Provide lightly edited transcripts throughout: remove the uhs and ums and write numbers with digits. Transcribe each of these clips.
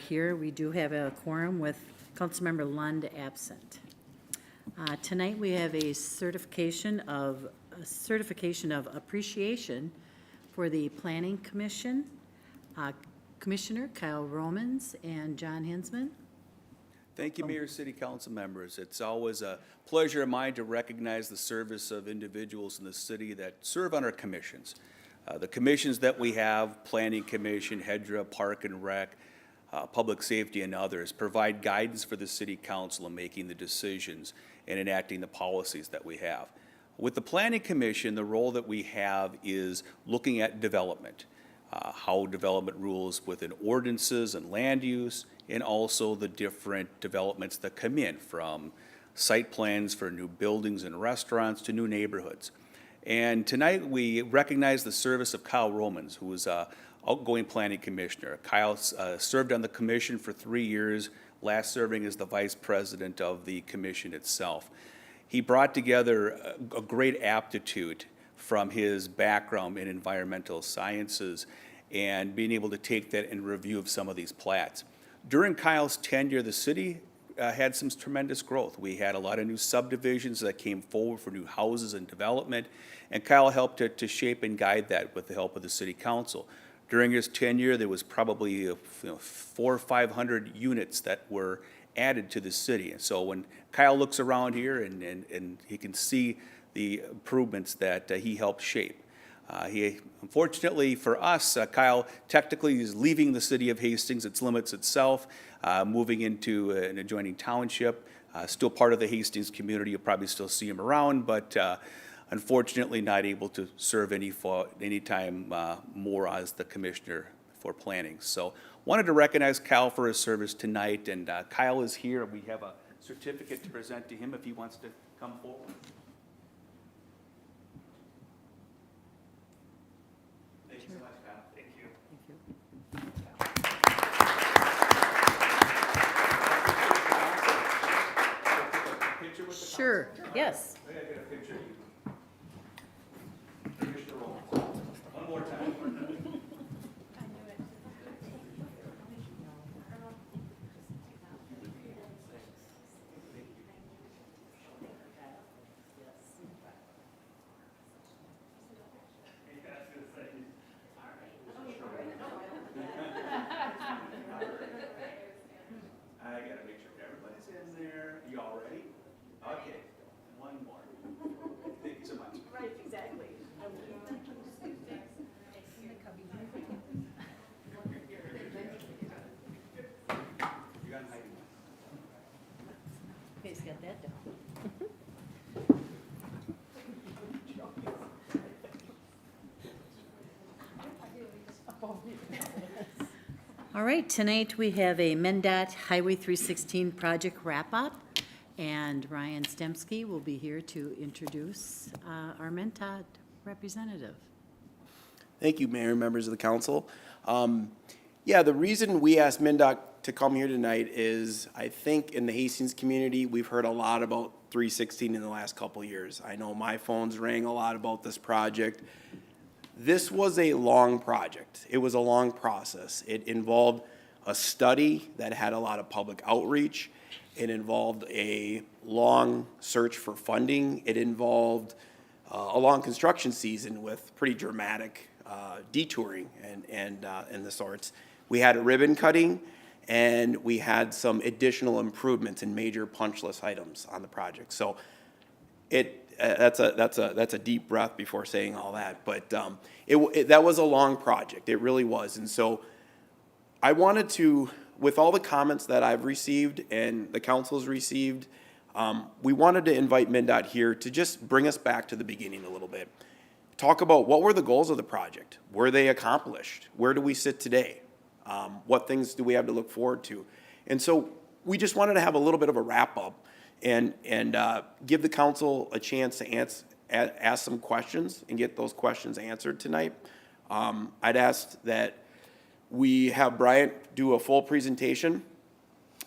Here, we do have a quorum with Councilmember Lund absent. Tonight, we have a certification of appreciation for the Planning Commission, Commissioner Kyle Romens and John Hinsman. Thank you, Mayor, City Council members. It's always a pleasure of mine to recognize the service of individuals in the city that serve on our commissions. The commissions that we have, Planning Commission, Hedra, Park and Rec, Public Safety, and others, provide guidance for the City Council in making the decisions and enacting the policies that we have. With the Planning Commission, the role that we have is looking at development, how development rules within ordinances and land use, and also the different developments that come in, from site plans for new buildings and restaurants to new neighborhoods. And tonight we recognize the service of Kyle Romens, who is outgoing planning commissioner. Kyle served on the commission for 3 years, last serving as the vice president of the commission itself. He brought together a great aptitude from his background in environmental sciences and being able to take that in review of some of these plats. During Kyle's tenure, the city had some tremendous growth. We had a lot of new subdivisions that came forward for new houses and development, and Kyle helped to shape and guide that with the help of the city council. During his tenure, there was probably 400 or 500 units that were added to the city. And so when Kyle looks around here and he can see the improvements that he helped shape. Unfortunately for us, Kyle technically is leaving the city of Hastings, its limits itself, moving into an adjoining township, still part of the Hastings community. You'll probably still see him around, but unfortunately not able to serve any time more as the commissioner for planning. So wanted to recognize Kyle for his service tonight, and Kyle is here. We have a certificate to present to him if he wants to come forward. Thank you so much, Kyle. Thank you. Picture with the Sure, yes. May I get a picture of you? Commissioner Romens. One more time. I gotta make sure everybody's in there. You all ready? Okay, one more. Thank you so much. Right, exactly. You got hiding. He's got that down. All right, tonight we have a MNDOT Highway 316 project wrap-up, and Ryan Stemsky will be here to introduce our MNDOT representative. Thank you, Mayor and members of the council. The reason we asked MNDOT to come here tonight is I think in the Hastings community, we've heard a lot about 316 in the last couple of years. I know my phone's rang a lot about this project. This was a long project. It was a long process. It involved a study that had a lot of public outreach. It involved a long search for funding. It involved a long construction season with pretty dramatic detouring and the sorts. We had a ribbon cutting, and we had some additional improvements in major punch list items on the project. So that's a deep breath before saying all that, but that was a long project. It really was. And so I wanted to, with all the comments that I've received and the council's received, we wanted to invite MNDOT here to just bring us back to the beginning a little bit. Talk about what were the goals of the project? Were they accomplished? Where do we sit today? What things do we have to look forward to? And so we just wanted to have a little bit of a wrap up and give the council a chance to ask some questions and get those questions answered tonight. I'd ask that we have Bryant do a full presentation,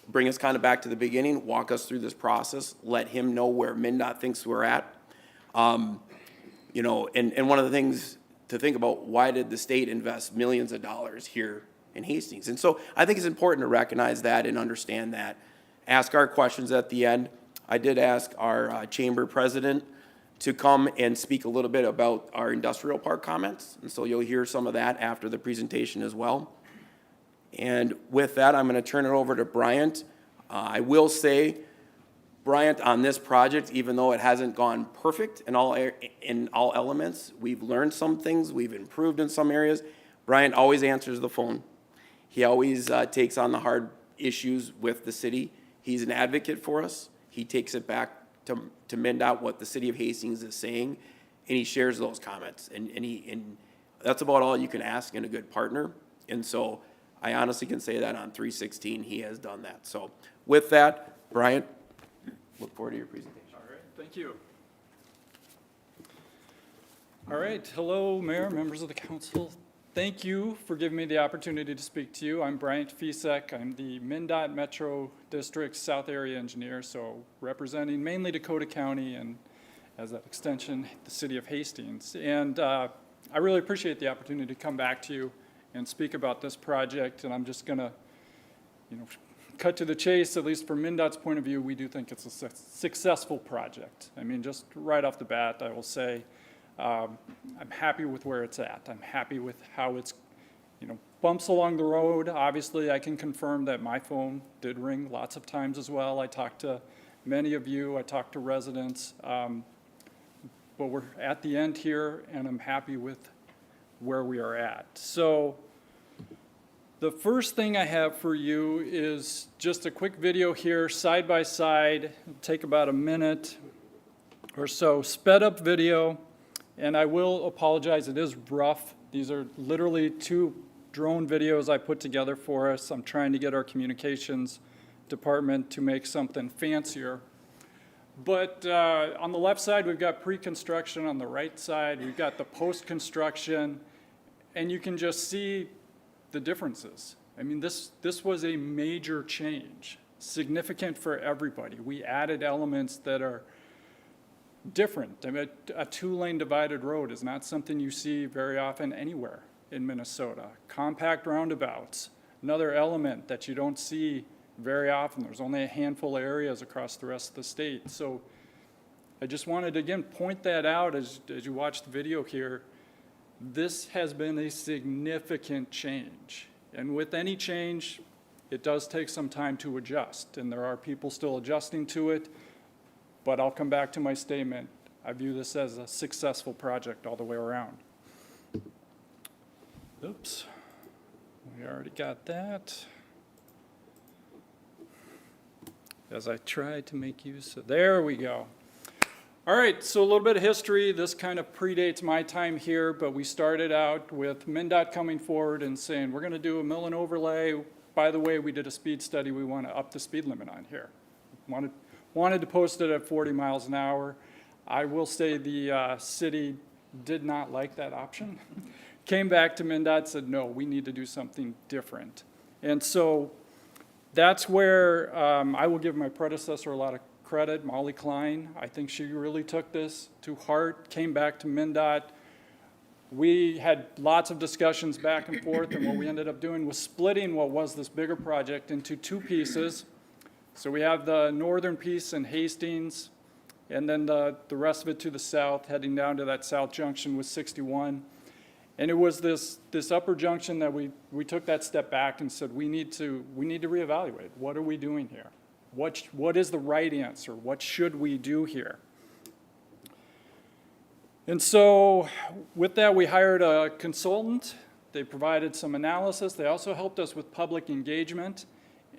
bring us kind of back to the beginning, walk us through this process, let him know where MNDOT thinks we're at. And one of the things to think about, why did the state invest millions of dollars here in Hastings. And so I think it's important to recognize that and understand that. Ask our questions at the end. I did ask our chamber president to come and speak a little bit about our industrial park comments. And so you'll hear some of that after the presentation as well. And with that, I'm going to turn it over to Bryant. I will say, Bryant, on this project, even though it hasn't gone perfect in all elements, we've learned some things, we've improved in some areas. Bryant always answers the phone. He always takes on the hard issues with the city. He's an advocate for us. He takes it back to MnDOT what the city of Hastings is saying, and he shares those comments. And that's about all you can ask in a good partner. And so I honestly can say that on 316, he has done that. So with that, Bryant, look forward to your presentation. All right, thank you. All right, hello, Mayor, members of the council. Thank you for giving me the opportunity to speak to you. I'm Bryant Fisek. I'm the MnDOT Metro District South Area Engineer, so representing mainly Dakota County and, as that extension, the city of Hastings. And I really appreciate the opportunity to come back to you and speak about this project. And I'm just going to, cut to the chase. At least from MnDOT's point of view, we do think it's a successful project. I mean, just right off the bat, I will say, I'm happy with where it's at. I'm happy with how it's, bumps along the road. Obviously, I can confirm that my phone did ring lots of times as well. I talked to many of you. I talked to residents. But we're at the end here, and I'm happy with where we are at. So the first thing I have for you is just a quick video here, side by side. It'll take about a minute or so, sped up video. And I will apologize, it is rough. These are literally 2 drone videos I put together for us. I'm trying to get our communications department to make something fancier. But on the left side, we've got pre-construction. On the right side, we've got the post-construction. And you can just see the differences. I mean, this was a major change, significant for everybody. We added elements that are different. I mean, a 2-lane divided road is not something you see very often anywhere in Minnesota. Compact roundabouts, another element that you don't see very often. There's only a handful of areas across the rest of the state. So I just wanted to, again, point that out as you watch the video here. This has been a significant change. And with any change, it does take some time to adjust. And there are people still adjusting to it. But I'll come back to my statement. I view this as a successful project all the way around. Oops, we already got that. As I try to make use of, there we go. All right, so a little bit of history. This kind of predates my time here, but we started out with MnDOT coming forward and saying, we're gonna do a mill and overlay. By the way, we did a speed study. We wanna up the speed limit on here. Wanted to post it at 40 miles an hour. I will say the city did not like that option. Came back to MnDOT, said, no, we need to do something different. And so that's where I will give my predecessor a lot of credit, Molly Klein. I think she really took this to heart, came back to MnDOT. We had lots of discussions back and forth, and what we ended up doing was splitting what was this bigger project into 2 pieces. So we have the northern piece in Hastings, and then the rest of it to the south, heading down to that south junction with 61. And it was this upper junction that we took that step back and said, we need to reevaluate. What are we doing here? What is the right answer? What should we do here? And so with that, we hired a consultant. They provided some analysis. They also helped us with public engagement.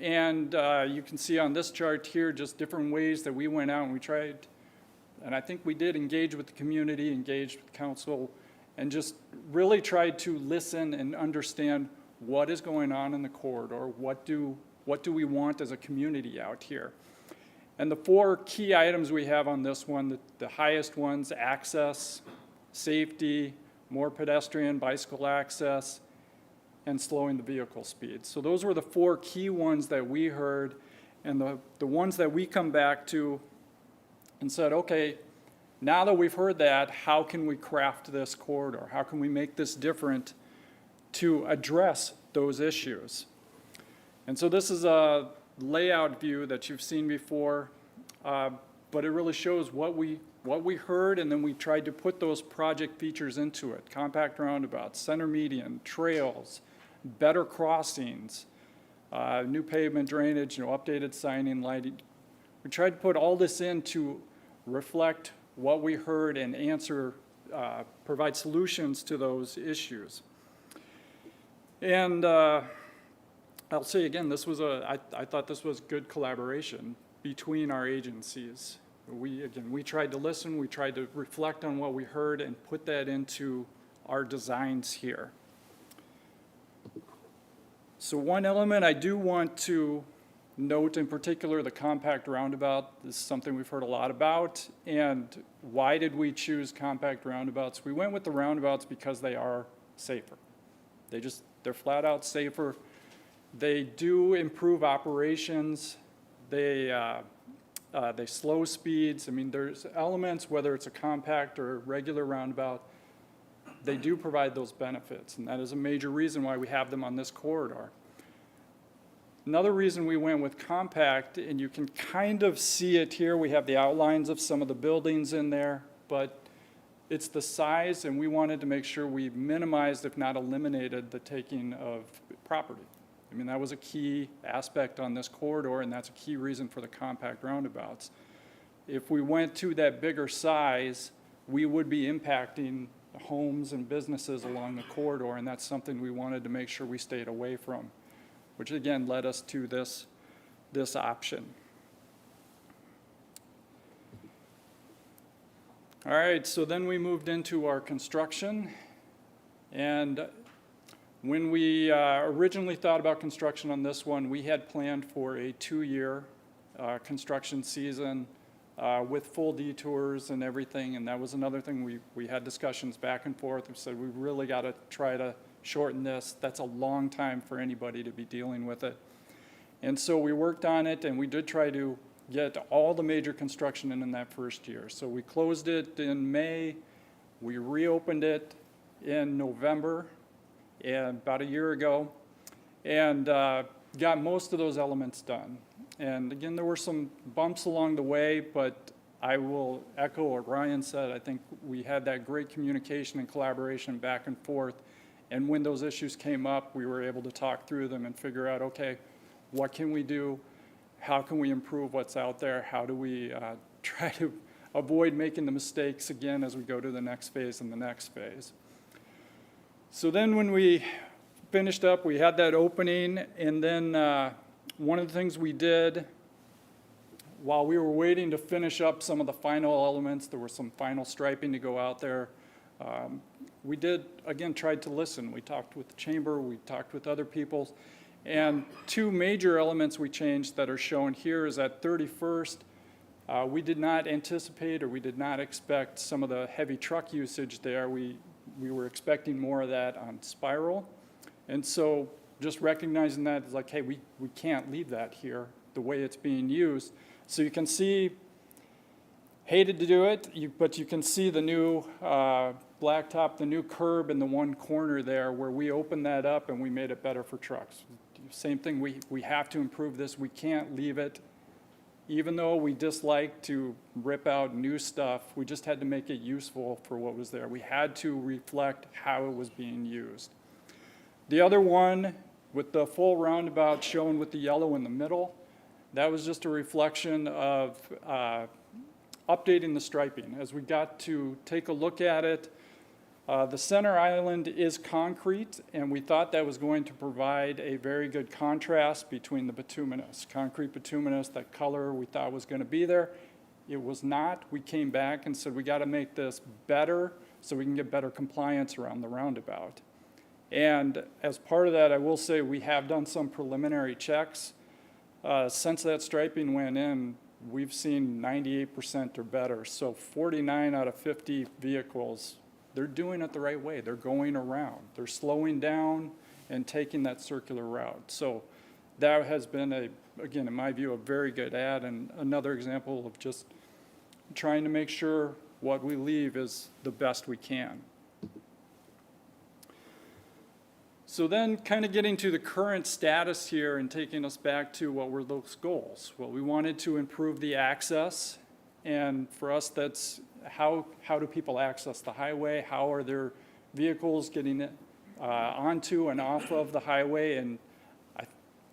And you can see on this chart here just different ways that we went out and we tried, and I think we did engage with the community, engaged with council, and just really tried to listen and understand what is going on in the corridor, what do we want as a community out here. And the 4 key items we have on this one, the highest ones, access, safety, more pedestrian, bicycle access, and slowing the vehicle speed. So those were the 4 key ones that we heard, and the ones that we come back to and said, okay, now that we've heard that, how can we craft this corridor? How can we make this different to address those issues. And so this is a layout view that you've seen before, but it really shows what we heard, and then we tried to put those project features into it. Compact roundabouts, center median, trails, better crossings, new pavement drainage, updated signing, lighting. We tried to put all this in to reflect what we heard and answer, provide solutions to those issues. And I'll say again, I thought this was good collaboration between our agencies. We tried to listen, we tried to reflect on what we heard and put that into our designs here. So one element I do want to note in particular, the compact roundabout. This is something we've heard a lot about. And why did we choose compact roundabouts? We went with the roundabouts because they are safer. They're flat out safer. They do improve operations. They slow speeds. I mean, there's elements, whether it's a compact or a regular roundabout, they do provide those benefits, and that is a major reason why we have them on this corridor. Another reason we went with compact, and you can kind of see it here, we have the outlines of some of the buildings in there, but it's the size, and we wanted to make sure we minimized, if not eliminated, the taking of property. I mean, that was a key aspect on this corridor, and that's a key reason for the compact roundabouts. If we went to that bigger size, we would be impacting homes and businesses along the corridor, and that's something we wanted to make sure we stayed away from, which again led us to this option. All right, so then we moved into our construction, and when we originally thought about construction on this one, we had planned for a 2-year construction season with full detours and everything, and that was another thing we had discussions back and forth. We said we really got to try to shorten this. That's a long time for anybody to be dealing with it. And so we worked on it, and we did try to get all the major construction in that first year. So we closed it in May, we reopened it in November, and about a year ago, and got most of those elements done. And again, there were some bumps along the way, but I will echo what Ryan said. I think we had that great communication and collaboration back and forth. And when those issues came up, we were able to talk through them and figure out, okay, what can we do? How can we improve what's out there? How do we try to avoid making the mistakes again as we go to the next phase and the next phase? So then when we finished up, we had that opening, and then one of the things we did while we were waiting to finish up some of the final elements, there was some final striping to go out there. We did, again, tried to listen. We talked with the chamber, we talked with other people, and 2 major elements we changed that are shown here is at 31st, we did not anticipate or we did not expect some of the heavy truck usage there. We were expecting more of that on Spiral. And so just recognizing that is like, hey, we can't leave that here the way it's being used. So you can see, hated to do it, but you can see the new blacktop, the new curb in the one corner there where we opened that up and we made it better for trucks. Same thing, we have to improve this. We can't leave it. Even though we dislike to rip out new stuff, we just had to make it useful for what was there. We had to reflect how it was being used. The other one, with the full roundabout shown with the yellow in the middle, that was just a reflection of updating the striping. As we got to take a look at it, the center island is concrete, and we thought that was going to provide a very good contrast between the bituminous. Concrete bituminous, that color we thought was going to be there. It was not. We came back and said we got to make this better so we can get better compliance around the roundabout. And as part of that, I will say we have done some preliminary checks. Since that striping went in, we've seen 98% or better. So 49 out of 50 vehicles, they're doing it the right way. They're going around. They're slowing down and taking that circular route. So that has been, again, in my view, a very good add, and another example of just trying to make sure what we leave is the best we can. So then kind of getting to the current status here and taking us back to what were those goals. Well, we wanted to improve the access, and for us that's how do people access the highway? How are their vehicles getting onto and off of the highway? And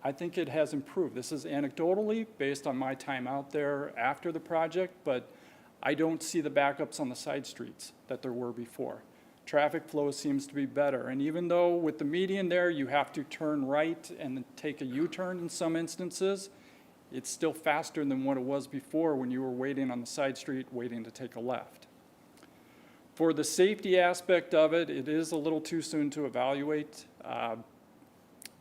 I think it has improved. This is anecdotally based on my time out there after the project, but I don't see the backups on the side streets that there were before. Traffic flow seems to be better. And even though with the median there, you have to turn right and then take a U-turn in some instances, it's still faster than what it was before when you were waiting on the side street, waiting to take a left. For the safety aspect of it, it is a little too soon to evaluate.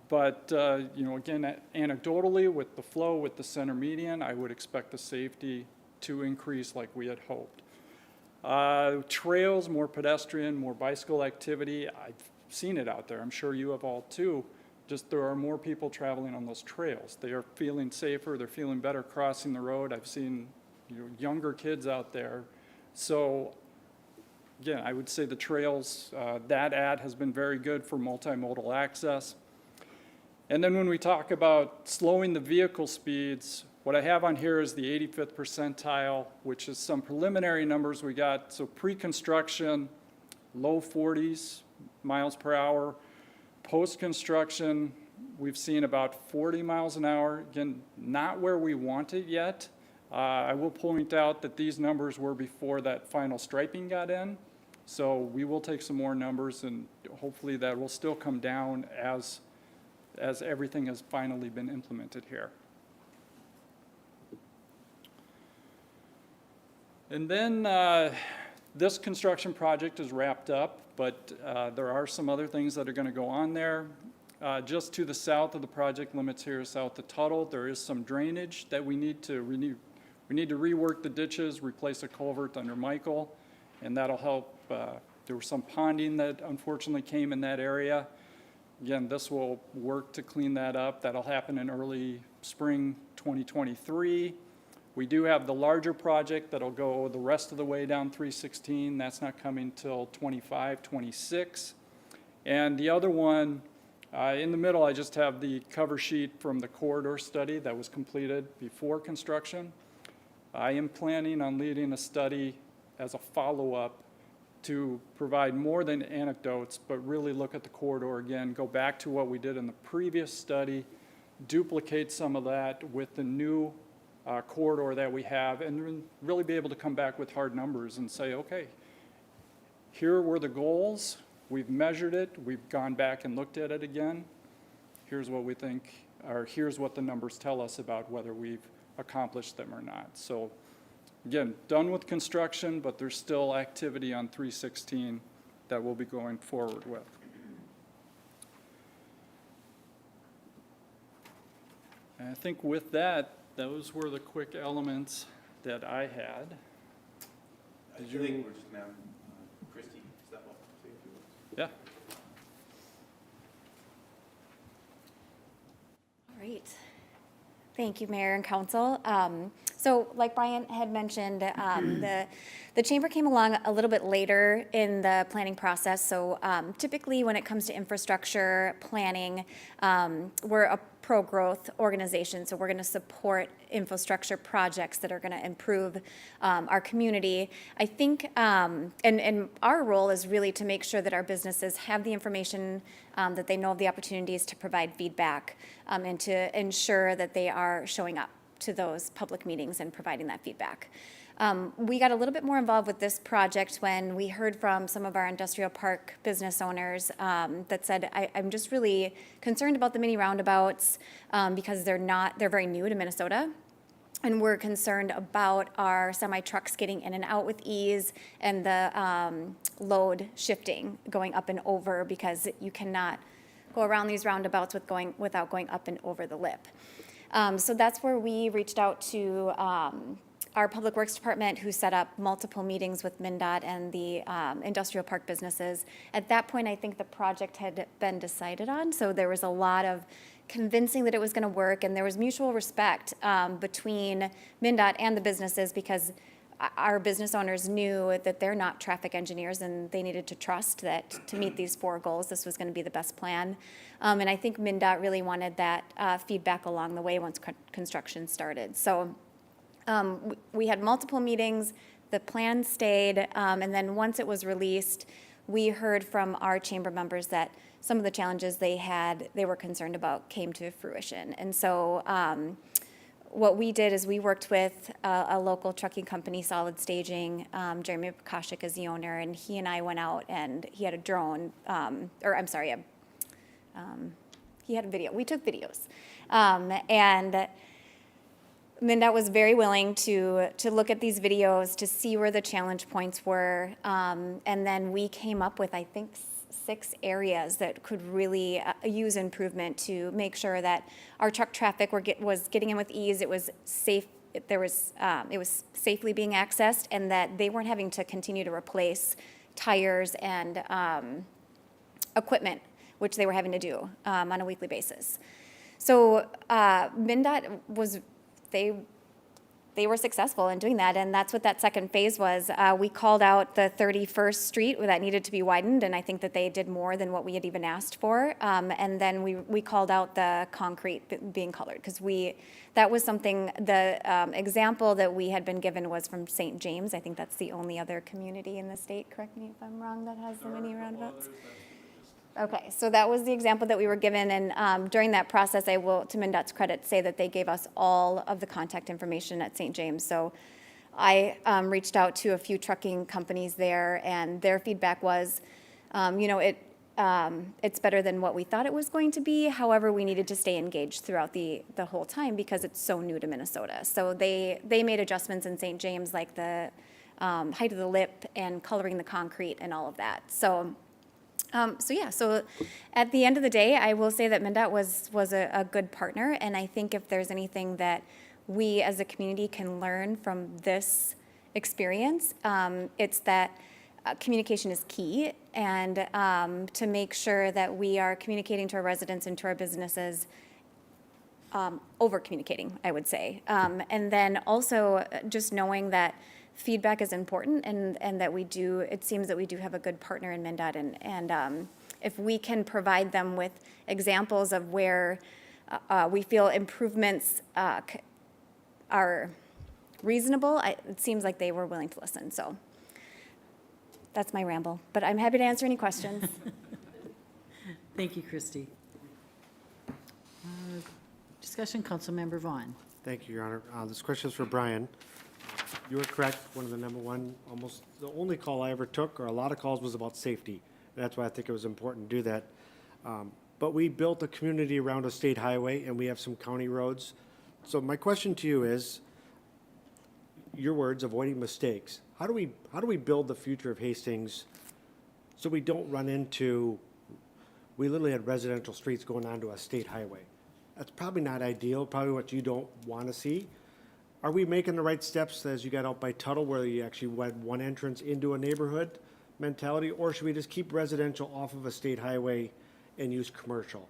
But again, anecdotally, with the flow, with the center median, I would expect the safety to increase like we had hoped. Trails, more pedestrian, more bicycle activity. I've seen it out there. I'm sure you have all too. Just there are more people traveling on those trails. They are feeling safer. They're feeling better crossing the road. I've seen younger kids out there. So again, I would say the trails, that ad has been very good for multimodal access. And then when we talk about slowing the vehicle speeds, what I have on here is the 85th percentile, which is some preliminary numbers we got. So pre-construction, low 40s miles per hour. Post-construction, we've seen about 40 miles an hour. Again, not where we want it yet. I will point out that these numbers were before that final striping got in. So we will take some more numbers, and hopefully that will still come down as everything has finally been implemented here. And then this construction project is wrapped up, but there are some other things that are going to go on there. Just to the south of the project limits here, south of Tuttle, there is some drainage that we need to renew. We need to rework the ditches, replace a culvert under Michael, and that'll help. There was some ponding that unfortunately came in that area. Again, this will work to clean that up. That'll happen in early spring 2023. We do have the larger project that'll go the rest of the way down 316. That's not coming till 25, 26. And the other one, in the middle, I just have the cover sheet from the corridor study that was completed before construction. I am planning on leading a study as a follow-up to provide more than anecdotes, but really look at the corridor again, go back to what we did in the previous study, duplicate some of that with the new corridor that we have, and really be able to come back with hard numbers and say, okay, here were the goals, we've measured it, we've gone back and looked at it again, here's what we think, or here's what the numbers tell us about whether we've accomplished them or not. So again, done with construction, but there's still activity on 316 that we'll be going forward with. And I think with that, those were the quick elements that I had. I think we're just going to have Christie step up. Yeah. All right. Thank you, Mayor and Council. So like Brian had mentioned, the chamber came along a little bit later in the planning process. So typically when it comes to infrastructure planning, we're a pro-growth organization. So we're going to support infrastructure projects that are going to improve our community. I think, and our role is really to make sure that our businesses have the information, that they know of the opportunities to provide feedback, and to ensure that they are showing up to those public meetings and providing that feedback. We got a little bit more involved with this project when we heard from some of our industrial park business owners that said, I'm just really concerned about the mini roundabouts because they're very new to Minnesota. And we're concerned about our semi-trucks getting in and out with ease and the load shifting, going up and over, because you cannot go around these roundabouts without going up and over the lip. So that's where we reached out to our Public Works Department, who set up multiple meetings with MNDOT and the industrial park businesses. At that point, I think the project had been decided on, so there was a lot of convincing that it was going to work, and there was mutual respect between MNDOT and the businesses, because our business owners knew that they're not traffic engineers and they needed to trust that to meet these 4 goals, this was going to be the best plan. And I think MnDOT really wanted that feedback along the way once construction started. So we had multiple meetings, the plan stayed, and then once it was released, we heard from our chamber members that some of the challenges they were concerned about came to fruition. And so what we did is we worked with a local trucking company, Solid Staging. Jeremy Koshik is the owner, and he and I went out, and he had a drone, he had a video. We took videos. And MnDOT was very willing to look at these videos, to see where the challenge points were. And then we came up with, I think, 6 areas that could really use improvement to make sure that our truck traffic was getting in with ease, it was safe, it was safely being accessed, and that they weren't having to continue to replace tires and equipment, which they were having to do on a weekly basis. So MnDOT they were successful in doing that, and that's what that second phase was. We called out the 31st Street that needed to be widened, and I think that they did more than what we had even asked for. And then we called out the concrete being colored, because that was something, the example that we had been given was from St. James. I think that's the only other community in the state, correct me if I'm wrong, that has the mini roundabouts. Okay, so that was the example that we were given, and during that process, I will, to MnDOT's credit, say that they gave us all of the contact information at St. James. So I reached out to a few trucking companies there, and their feedback was, it's better than what we thought it was going to be. However, we needed to stay engaged throughout the whole time because it's so new to Minnesota. So they made adjustments in St. James, like the height of the lip and coloring the concrete and all of that. So at the end of the day, I will say that MnDOT was a good partner, and I think if there's anything that we as a community can learn from this experience, it's that communication is key, and to make sure that we are communicating to our residents and to our businesses, over-communicating, I would say. And then also just knowing that feedback is important, and that it seems that we do have a good partner in MnDOT, and if we can provide them with examples of where we feel improvements are reasonable, it seems like they were willing to listen. So that's my ramble, but I'm happy to answer any questions. Thank you, Christy. Discussion, Councilmember Vaughn. Thank you, Your Honor. This question is for Brian. You were correct. One of the number one, almost the only call I ever took, or a lot of calls, was about safety. And that's why I think it was important to do that. But we built a community around a state highway, and we have some county roads. So my question to you is, your words, avoiding mistakes. How do we build the future of Hastings so we don't run into, we literally had residential streets going onto a state highway. That's probably not ideal, probably what you don't want to see. Are we making the right steps as you got out by Tuttle, where you actually went one entrance into a neighborhood mentality, or should we just keep residential off of a state highway and use commercial?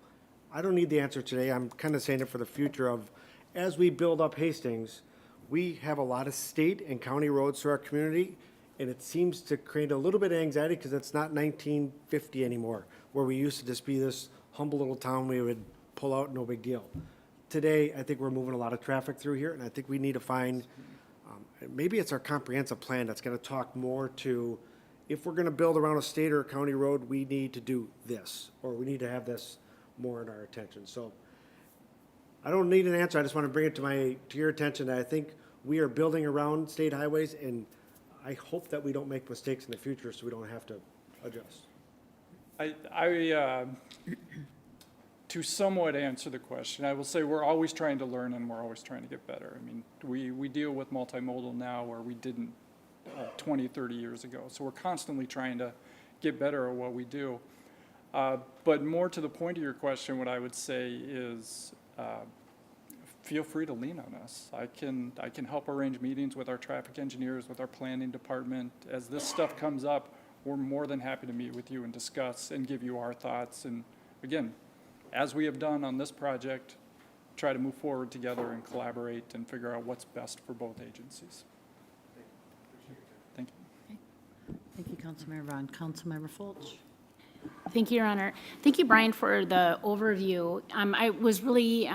I don't need the answer today. I'm kind of saying it for the future of, as we build up Hastings, we have a lot of state and county roads through our community, and it seems to create a little bit of anxiety because it's not 1950 anymore, where we used to just be this humble little town we would pull out, no big deal. Today, I think we're moving a lot of traffic through here, and I think we need to find, maybe it's our comprehensive plan that's going to talk more to, if we're going to build around a state or a county road, we need to do this, or we need to have this more in our attention. So I don't need an answer. I just want to bring it to your attention that I think we are building around state highways, and I hope that we don't make mistakes in the future so we don't have to adjust. To somewhat answer the question, I will say we're always trying to learn and we're always trying to get better. I mean, we deal with multimodal now where we didn't 20, 30 years ago. So we're constantly trying to get better at what we do. But more to the point of your question, what I would say is feel free to lean on us. I can help arrange meetings with our traffic engineers, with our planning department. As this stuff comes up, we're more than happy to meet with you and discuss and give you our thoughts. And again, as we have done on this project, try to move forward together and collaborate and figure out what's best for both agencies. Councilmember Vaughn. Councilmember Fulch. Thank you, Your Honor. Thank you, Brian, for the overview. I was really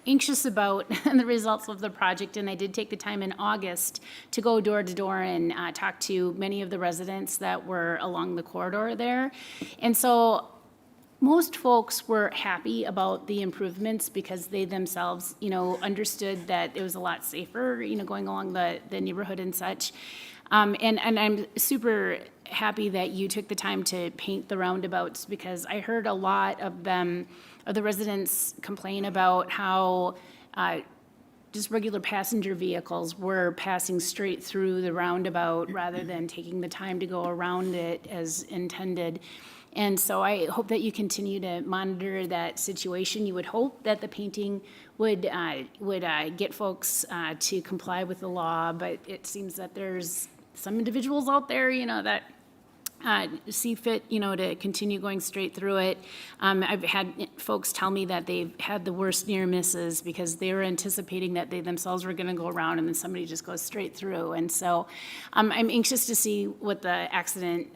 anxious about the results of the project, and I did take the time in August to go door to door and talk to many of the residents that were along the corridor there. And so most folks were happy about the improvements because they themselves, understood that it was a lot safer, going along the neighborhood and such. And I'm super happy that you took the time to paint the roundabouts, because I heard a lot of the residents complain about how just regular passenger vehicles were passing straight through the roundabout rather than taking the time to go around it as intended. And so I hope that you continue to monitor that situation. You would hope that the painting would get folks to comply with the law, but it seems that there's some individuals out there, that see fit, to continue going straight through it. I've had folks tell me that they've had the worst near misses because they were anticipating that they themselves were gonna go around and then somebody just goes straight through. And so I'm anxious to see what the accident,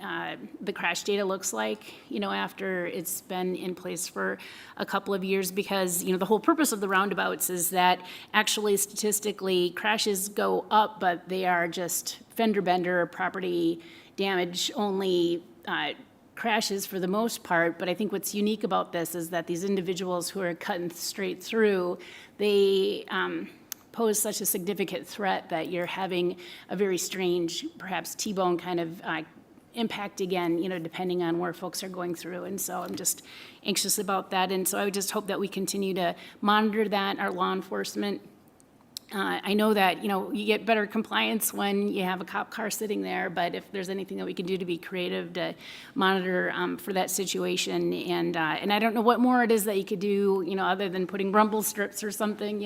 the crash data looks like, after it's been in place for a couple of years, because, the whole purpose of the roundabouts is that actually statistically crashes go up, but they are just fender bender, property damage only crashes for the most part. But I think what's unique about this is that these individuals who are cutting straight through, they pose such a significant threat that you're having a very strange, perhaps T-bone kind of impact again, depending on where folks are going through. And so I'm just anxious about that. And so I would just hope that we continue to monitor that, our law enforcement. I know that, you get better compliance when you have a cop car sitting there, but if there's anything that we can do to be creative to monitor for that situation, and I don't know what more it is that you could do, other than putting rumble strips or something,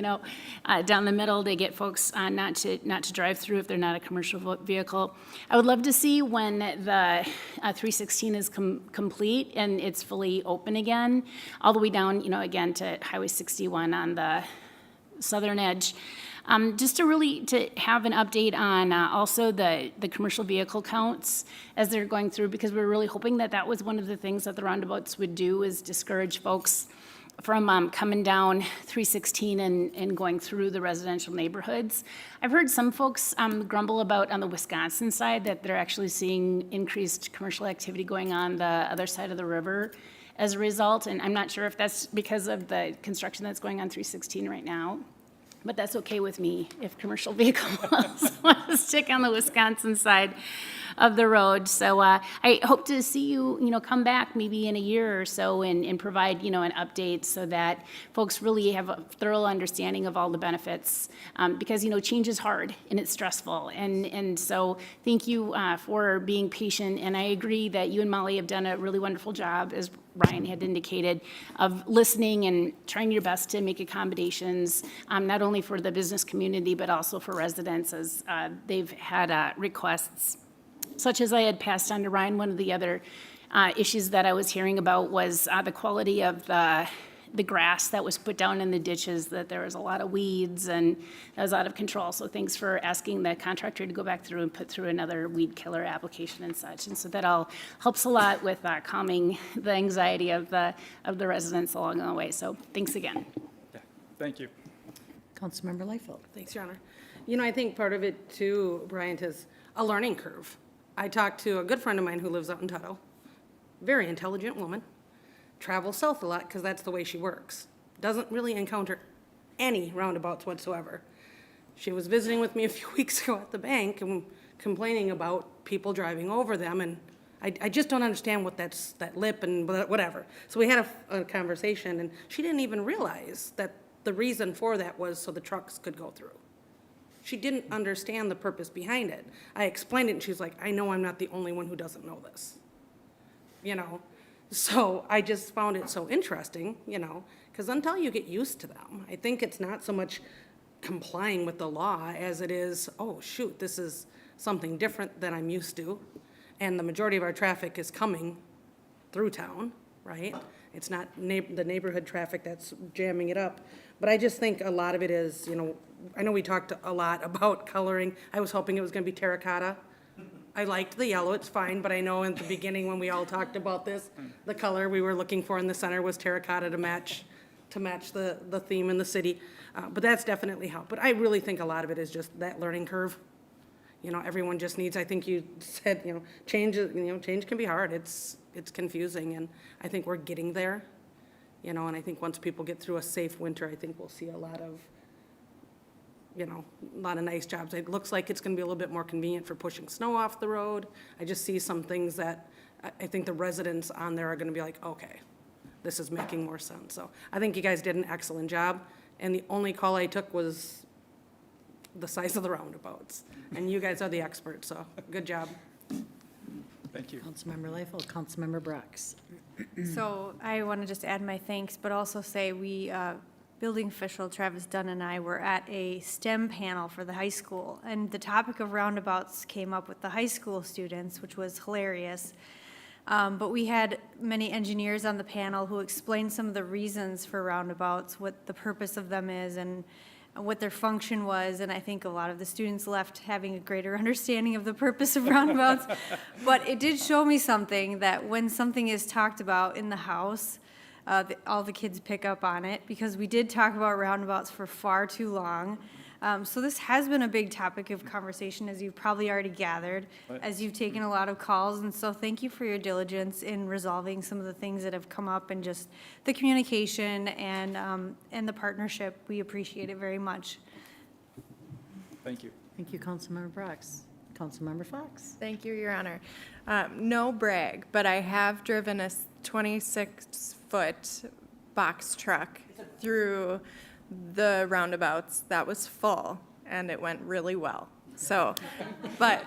down the middle to get folks not to drive through if they're not a commercial vehicle. I would love to see when the 316 is complete and it's fully open again, all the way down, again to Highway 61 on the southern edge. Just to have an update on also the commercial vehicle counts as they're going through, because we're really hoping that was one of the things that the roundabouts would do, is discourage folks from coming down 316 and going through the residential neighborhoods. I've heard some folks grumble about on the Wisconsin side that they're actually seeing increased commercial activity going on the other side of the river as a result, and I'm not sure if that's because of the construction that's going on 316 right now. But that's okay with me if commercial vehicles want to stick on the Wisconsin side of the road. So I hope to see you, come back maybe in a year or so and provide, an update so that folks really have a thorough understanding of all the benefits. Because, change is hard and it's stressful. And so thank you for being patient. And I agree that you and Molly have done a really wonderful job, as Brian had indicated, of listening and trying your best to make accommodations, not only for the business community, but also for residents as they've had requests, such as I had passed on to Ryan. One of the other issues that I was hearing about was the quality of the grass that was put down in the ditches, that there was a lot of weeds and that was out of control. So thanks for asking the contractor to go back through and put through another weed killer application and such. And so that all helps a lot with calming the anxiety of the residents along the way. So thanks again. Yeah, thank you. Councilmember Lightfoot. Thanks, Your Honor. I think part of it too, Bryant, is a learning curve. I talked to a good friend of mine who lives out in Tuttle, very intelligent woman, travels south a lot because that's the way she works. Doesn't really encounter any roundabouts whatsoever. She was visiting with me a few weeks ago at the bank and complaining about people driving over them, and I just don't understand what that lip and whatever. So we had a conversation, and she didn't even realize that the reason for that was so the trucks could go through. She didn't understand the purpose behind it. I explained it, and she's like, I know I'm not the only one who doesn't know this. So I just found it so interesting, because until you get used to them, I think it's not so much complying with the law as it is, oh, shoot, this is something different than I'm used to. And the majority of our traffic is coming through town, right? It's not the neighborhood traffic that's jamming it up. But I just think a lot of it is, I know we talked a lot about coloring. I was hoping it was going to be terracotta. I liked the yellow, it's fine, but I know in the beginning when we all talked about this, the color we were looking for in the center was terracotta to match the theme in the city. But that's definitely helped. But I really think a lot of it is just that learning curve. You know, everyone just needs, I think you said, change can be hard. It's confusing, and I think we're getting there. And I think once people get through a safe winter, I think we'll see a lot of nice jobs. It looks like it's gonna be a little bit more convenient for pushing snow off the road. I just see some things that I think the residents on there are gonna be like, okay, this is making more sense. So I think you guys did an excellent job, and the only call I took was the size of the roundabouts. And you guys are the experts, so good job. Thank you. Councilmember Leifeld, Councilmember Brox. So I want to just add my thanks, but also say we, building official Travis Dunn and I were at a STEM panel for the high school, and the topic of roundabouts came up with the high school students, which was hilarious. But we had many engineers on the panel who explained some of the reasons for roundabouts, what the purpose of them is, and what their function was, and I think a lot of the students left having a greater understanding of the purpose of roundabouts. But it did show me something, that when something is talked about in the house, all the kids pick up on it, because we did talk about roundabouts for far too long. So this has been a big topic of conversation, as you've probably already gathered, as you've taken a lot of calls. And so thank you for your diligence in resolving some of the things that have come up, and just the communication and the partnership. We appreciate it very much. Thank you. Thank you, Councilmember Brox. Councilmember Fox. Thank you, Your Honor. No brag, but I have driven a 26-foot box truck through the roundabouts that was full, and it went really well. So, but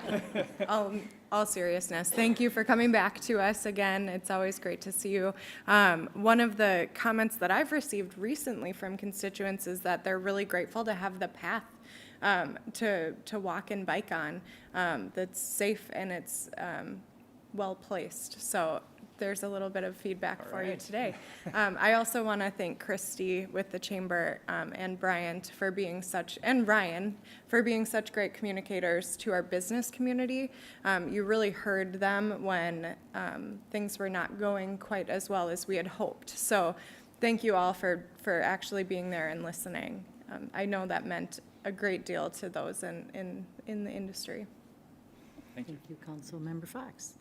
all seriousness, thank you for coming back to us again. It's always great to see you. One of the comments that I've received recently from constituents is that they're really grateful to have the path to walk and bike on that's safe and it's well placed. So there's a little bit of feedback for you today. I also want to thank Christy with the Chamber and Ryan for being such great communicators to our business community. You really heard them when things were not going quite as well as we had hoped. So thank you all for actually being there and listening. I know that meant a great deal to those in the industry. Thank you. Thank you, Councilmember Fox.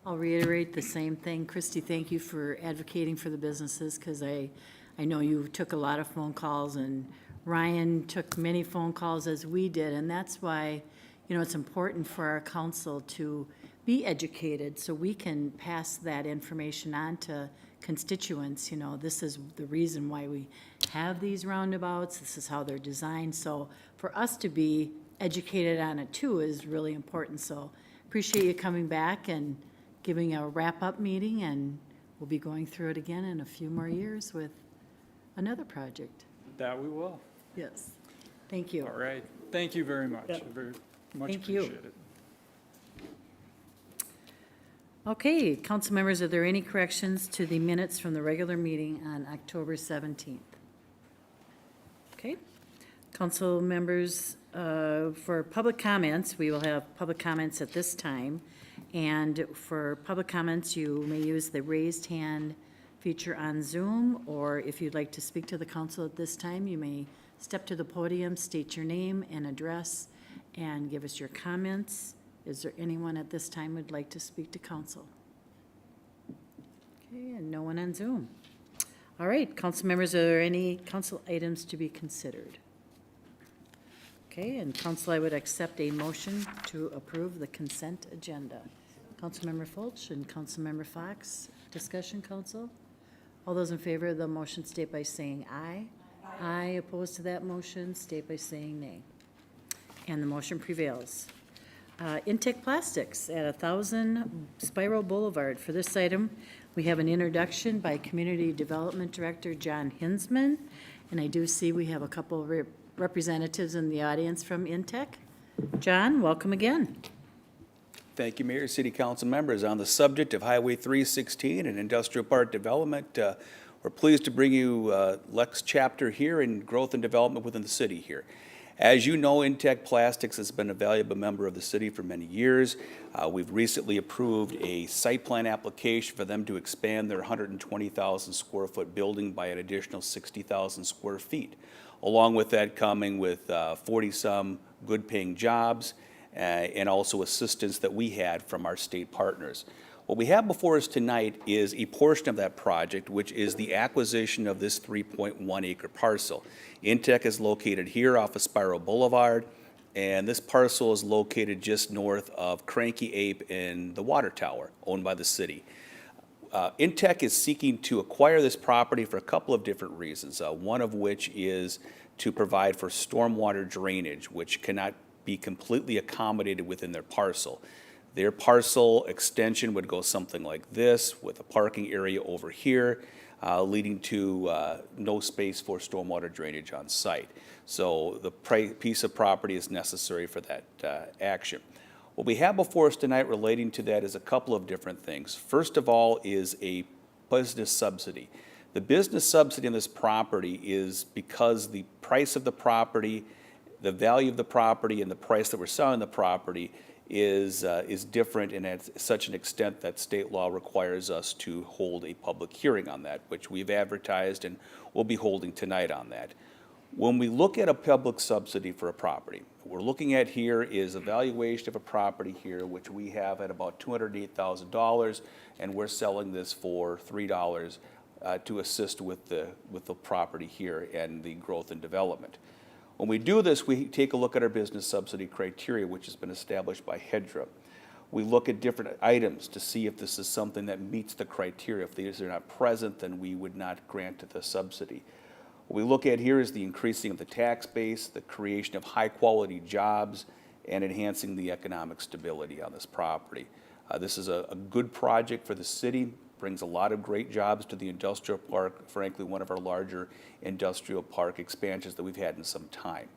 I'll reiterate the same thing. Christy, thank you for advocating for the businesses, because I know you took a lot of phone calls, and Ryan took many phone calls, as we did, and that's why, it's important for our council to be educated so we can pass that information on to constituents. This is the reason why we have these roundabouts. This is how they're designed. So for us to be educated on it too is really important. So appreciate you coming back and giving a wrap-up meeting, and we'll be going through it again in a few more years with another project. That we will. Yes. Thank you. All right. Thank you very much. Yep. I very much Thank you. appreciate it. Okay, council members, are there any corrections to the minutes from the regular meeting on October 17th? Okay. Council members, for public comments, we will have public comments at this time. And for public comments, you may use the raised hand feature on Zoom, or if you'd like to speak to the council at this time, you may step to the podium, state your name and address, and give us your comments. Is there anyone at this time who'd like to speak to council? Okay, and no one on Zoom. All right, council members, are there any council items to be considered? Okay, and council, I would accept a motion to approve the consent agenda. Councilmember Fulch and Councilmember Fox, discussion, council? All those in favor of the motion state by saying aye. Aye. Opposed to that motion, state by saying nay. And the motion prevails. Intek Plastics at 1000 Spiral Boulevard. For this item, we have an introduction by Community Development Director John Hinsman, and I do see we have a couple of representatives in the audience from Intek. John, welcome again. Thank you, Mayor, City Council members. On the subject of Highway 316 and industrial park development, we're pleased to bring you Lex chapter here in growth and development within the city here. As you know, Intek Plastics has been a valuable member of the city for many years. We've recently approved a site plan application for them to expand their 120,000 square foot building by an additional 60,000 square feet. Along with that coming with 40-some good-paying jobs and also assistance that we had from our state partners. What we have before us tonight is a portion of that project, which is the acquisition of this 3.1 acre parcel. Intek is located here off of Spiral Boulevard, and this parcel is located just north of Cranky Ape in the water tower owned by the city. Intek is seeking to acquire this property for a couple of different reasons, one of which is to provide for stormwater drainage, which cannot be completely accommodated within their parcel. Their parcel extension would go something like this, with a parking area over here, leading to no space for stormwater drainage on site. So the piece of property is necessary for that action. What we have before us tonight relating to that is a couple of different things. First of all is a business subsidy. The business subsidy on this property is because the price of the property, the value of the property, and the price that we're selling the property is different and at such an extent that state law requires us to hold a public hearing on that, which we've advertised and we'll be holding tonight on that. When we look at a public subsidy for a property, what we're looking at here is a valuation of a property here, which we have at about $208,000, and we're selling this for $3 to assist with the property here and the growth and development. When we do this, we take a look at our business subsidy criteria, which has been established by HEDRA. We look at different items to see if this is something that meets the criteria. If these are not present, then we would not grant the subsidy. What we look at here is the increasing of the tax base, the creation of high-quality jobs, and enhancing the economic stability on this property. This is a good project for the city, brings a lot of great jobs to the industrial park, frankly, one of our larger industrial park expansions that we've had in some time.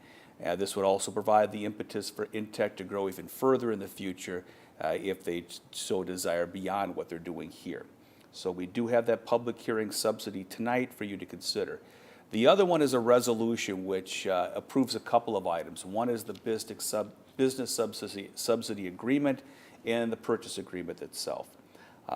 This would also provide the impetus for Intek to grow even further in the future if they so desire beyond what they're doing here. So we do have that public hearing subsidy tonight for you to consider. The other one is a resolution which approves a couple of items. One is the business subsidy agreement and the purchase agreement itself.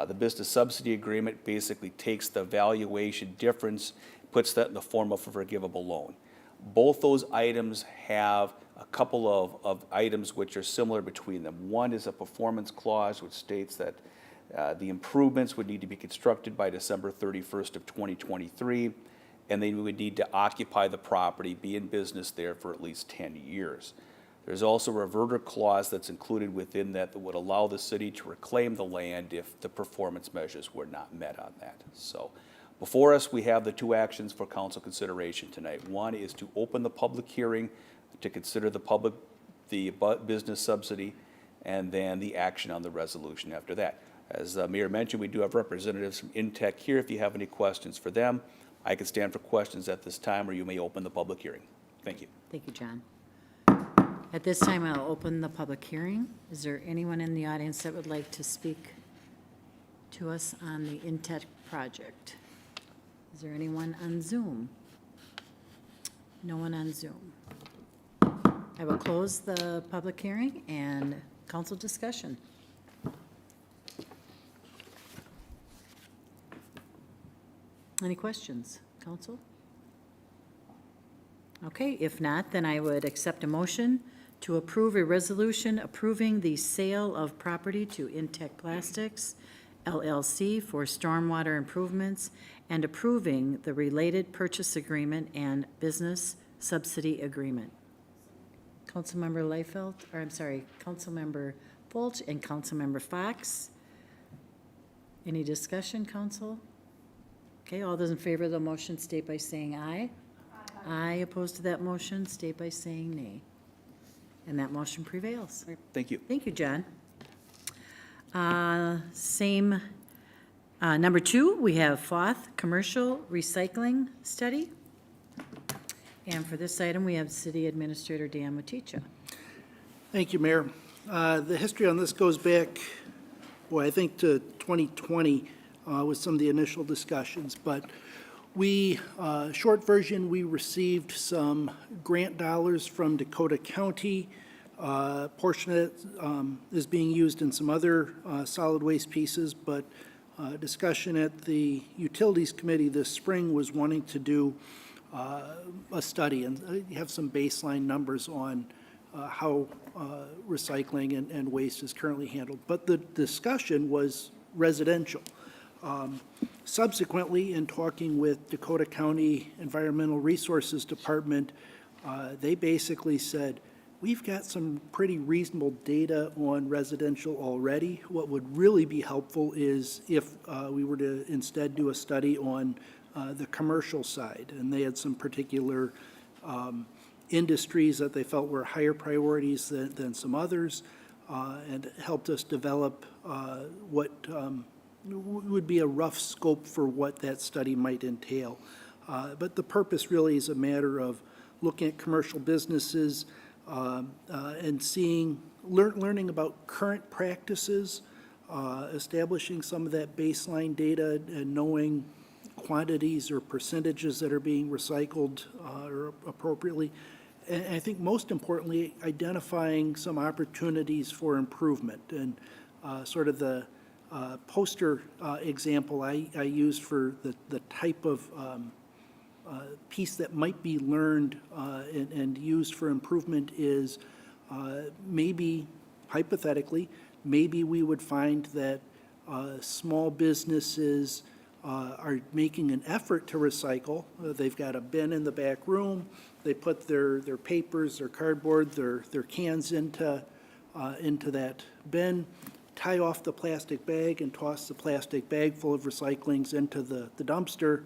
The business subsidy agreement basically takes the valuation difference, puts that in the form of a forgivable loan. Both those items have a couple of items which are similar between them. One is a performance clause which states that the improvements would need to be constructed by December 31st of 2023, and they would need to occupy the property, be in business there for at least 10 years. There's also a reverter clause that's included within that would allow the city to reclaim the land if the performance measures were not met on that. So before us, we have the two actions for council consideration tonight. One is to open the public hearing to consider the business subsidy, and then the action on the resolution after that. As the Mayor mentioned, we do have representatives from Intek here. If you have any questions for them, I can stand for questions at this time, or you may open the public hearing. Thank you. Thank you, John. At this time, I'll open the public hearing. Is there anyone in the audience that would like to speak to us on the Intek project? Is there anyone on Zoom? No one on Zoom. I will close the public hearing and council discussion. Any questions, council? Okay, if not, then I would accept a motion to approve a resolution approving the sale of property to Intek Plastics LLC for stormwater improvements and approving the related purchase agreement and business subsidy agreement. Councilmember Leifeld, or I'm sorry, Councilmember Fulch and Councilmember Fox. Any discussion, council? Okay, all those in favor of the motion state by saying aye. Aye, opposed to that motion, state by saying nay. And that motion prevails. Thank you. Thank you, John. Number 2, we have Foth Commercial Recycling Study. And for this item, we have City Administrator Dan Maticha. Thank you, Mayor. The history on this goes back, I think to 2020 with some of the initial discussions. But Short version, we received some grant dollars from Dakota County. Portion of it is being used in some other solid waste pieces, but discussion at the Utilities Committee this spring was wanting to do a study and have some baseline numbers on how recycling and waste is currently handled. But the discussion was residential. Subsequently, in talking with Dakota County Environmental Resources Department, they basically said, we've got some pretty reasonable data on residential already. What would really be helpful is if we were to instead do a study on the commercial side. And they had some particular industries that they felt were higher priorities than some others, and helped us develop what would be a rough scope for what that study might entail. But the purpose really is a matter of looking at commercial businesses and learning about current practices, establishing some of that baseline data and knowing quantities or percentages that are being recycled or appropriately. And I think most importantly, identifying some opportunities for improvement. And sort of the poster example I used for the type of piece that might be learned and used for improvement is maybe, hypothetically, maybe we would find that small businesses are making an effort to recycle. They've got a bin in the back room. They put their papers, their cardboard, their cans into that bin, tie off the plastic bag, and toss the plastic bag full of recyclings into the dumpster.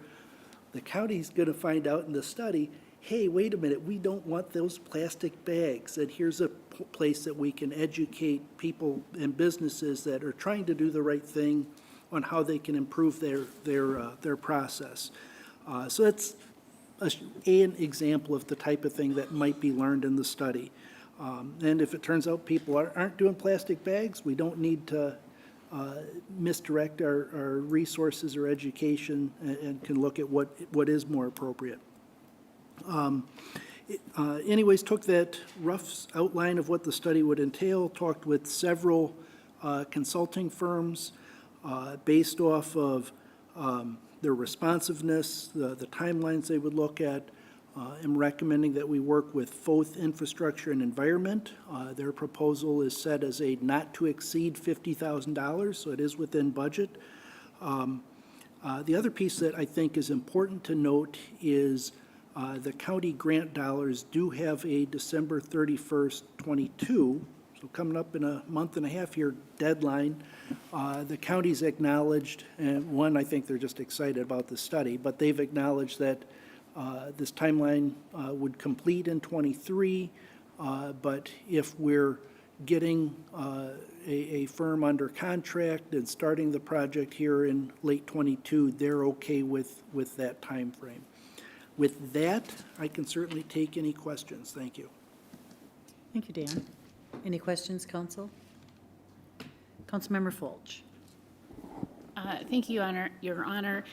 The county's going to find out in the study, hey, wait a minute, we don't want those plastic bags. And here's a place that we can educate people and businesses that are trying to do the right thing on how they can improve their process. So that's an example of the type of thing that might be learned in the study. And if it turns out people aren't doing plastic bags, we don't need to misdirect our resources or education and can look at what is more appropriate. Anyways, took that rough outline of what the study would entail, talked with several consulting firms based off of their responsiveness, the timelines they would look at. I'm recommending that we work with Foth Infrastructure and Environment. Their proposal is set as a not to exceed $50,000, so it is within budget. The other piece that I think is important to note is the county grant dollars do have a December 31st, 22, so coming up in a month and a half here deadline. The county's acknowledged, and one, I think they're just excited about the study, but they've acknowledged that this timeline would complete in '23, but if we're getting a firm under contract and starting the project here in late '22, they're okay with that time frame. With that, I can certainly take any questions. Thank you. Thank you, Dan. Any questions, council? Councilmember Fulch. Thank you, Your Honor.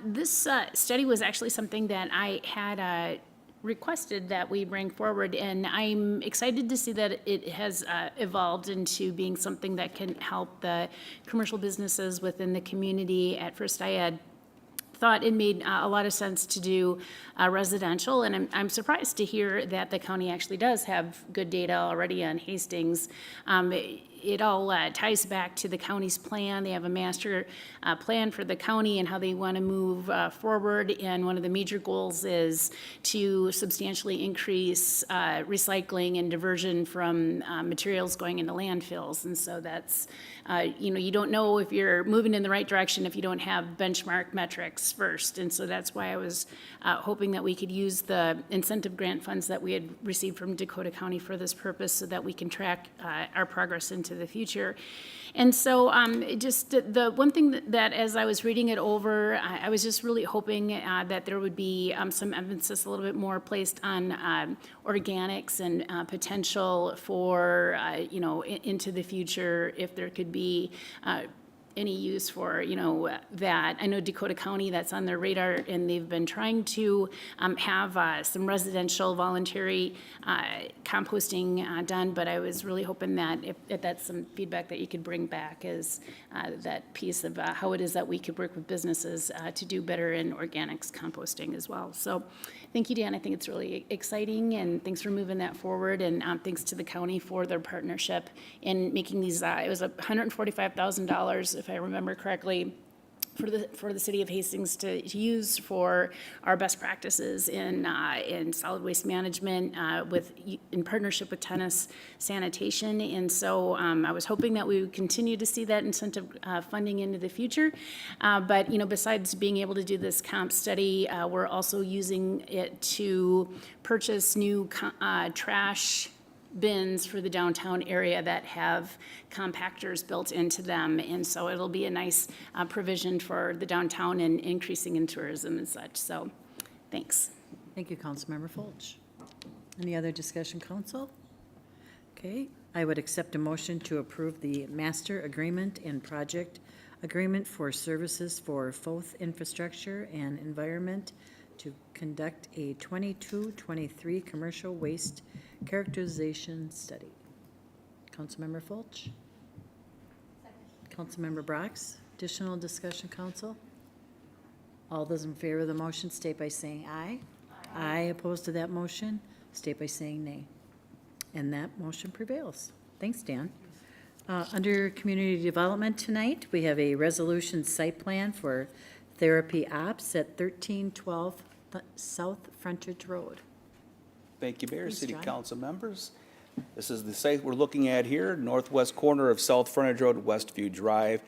This study was actually something that I had requested that we bring forward, and I'm excited to see that it has evolved into being something that can help the commercial businesses within the community. At first, I had thought it made a lot of sense to do residential, and I'm surprised to hear that the county actually does have good data already on Hastings. It all ties back to the county's plan. They have a master plan for the county and how they want to move forward, and one of the major goals is to substantially increase recycling and diversion from materials going into landfills. And so that's, you don't know if you're moving in the right direction if you don't have benchmark metrics first. And so that's why I was hoping that we could use the incentive grant funds that we had received from Dakota County for this purpose so that we can track our progress into the future. And so just the one thing that as I was reading it over, I was just really hoping that there would be some emphasis a little bit more placed on organics and potential for, into the future, if there could be any use for, that. I know Dakota County, that's on their radar, and they've been trying to have some residential voluntary composting done, but I was really hoping that if that's some feedback that you could bring back as that piece of how it is that we could work with businesses to do better in organics composting as well. So thank you, Dan. I think it's really exciting, and thanks for moving that forward, and thanks to the county for their partnership in making these, it was $145,000, if I remember correctly, for the city of Hastings to use for our best practices in solid waste management in partnership with Tennis Sanitation. And so I was hoping that we would continue to see that incentive funding into the future. But, besides being able to do this comp study, we're also using it to purchase new trash bins for the downtown area that have compactors built into them. And so it'll be a nice provision for the downtown and increasing in tourism and such. So thanks. Thank you, Councilmember Fulch. Any other discussion, council? Okay, I would accept a motion to approve the master agreement and project agreement for services for Foth Infrastructure and Environment to conduct a 22-23 commercial waste characterization study. Councilmember Fulch? Councilmember Brox? Additional discussion, council? All those in favor of the motion state by saying aye. Aye. Opposed to that motion, state by saying nay. And that motion prevails. Thanks, Dan. Under community development tonight, we have a resolution site plan for therapy ops at 1312 South Frontage Road. Thank you, Mayor, Thanks, City John. Council members. This is the site we're looking at here, northwest corner of South Frontage Road, Westview Drive.